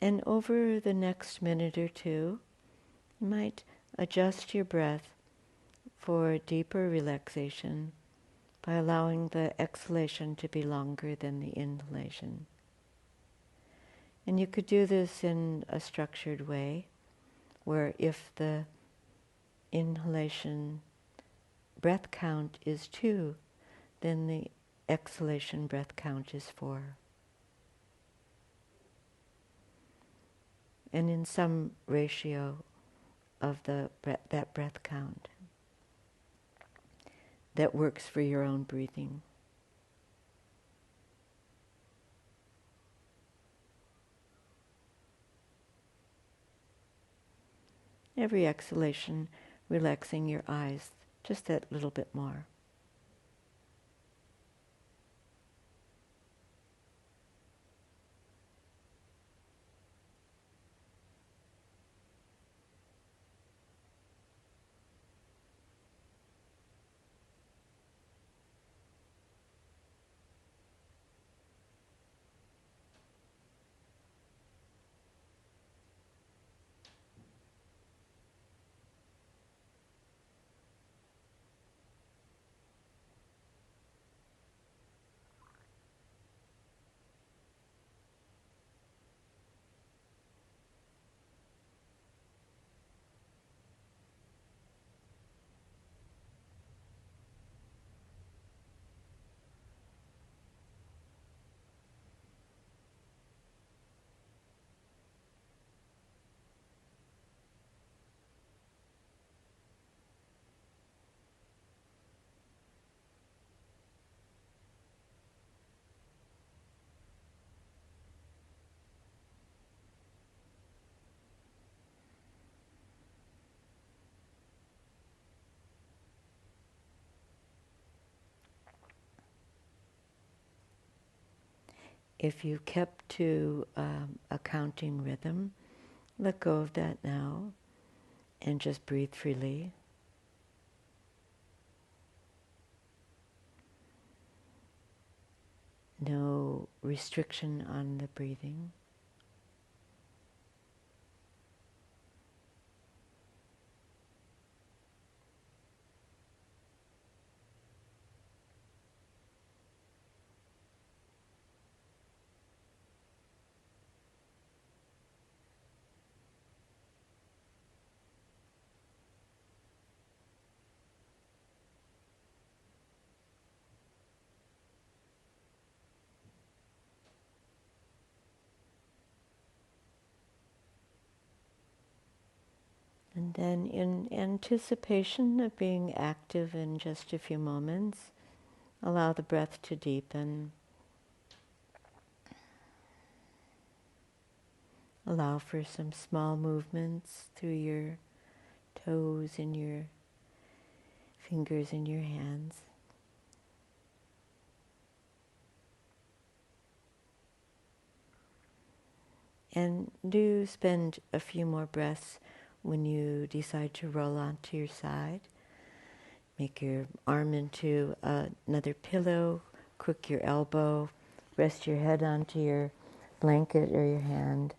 And over the next minute or two, you might adjust your breath for deeper relaxation by allowing the exhalation to be longer than the inhalation. And you could do this in a structured way, where if the inhalation breath count is 2, then the exhalation breath count is 4. And in some ratio of that breath count that works for your own breathing. Every exhalation, relaxing your eyes just that little bit more. If you kept to a counting rhythm, let go of that now and just breathe freely. No restriction on the breathing. And then in anticipation of being active in just a few moments, allow the breath to deepen. Allow for some small movements through your toes and your fingers and your hands. And do spend a few more breaths when you decide to roll onto your side. Make your arm into another pillow, crook your elbow, rest your head onto your blanket or your hand.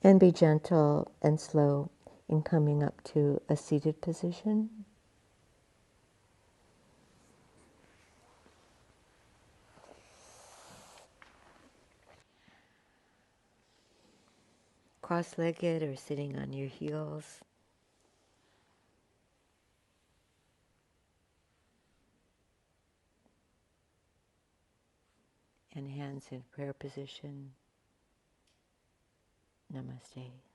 And be gentle and slow in coming up to a seated position. Cross-legged or sitting on your heels. And hands in prayer position. Namaste.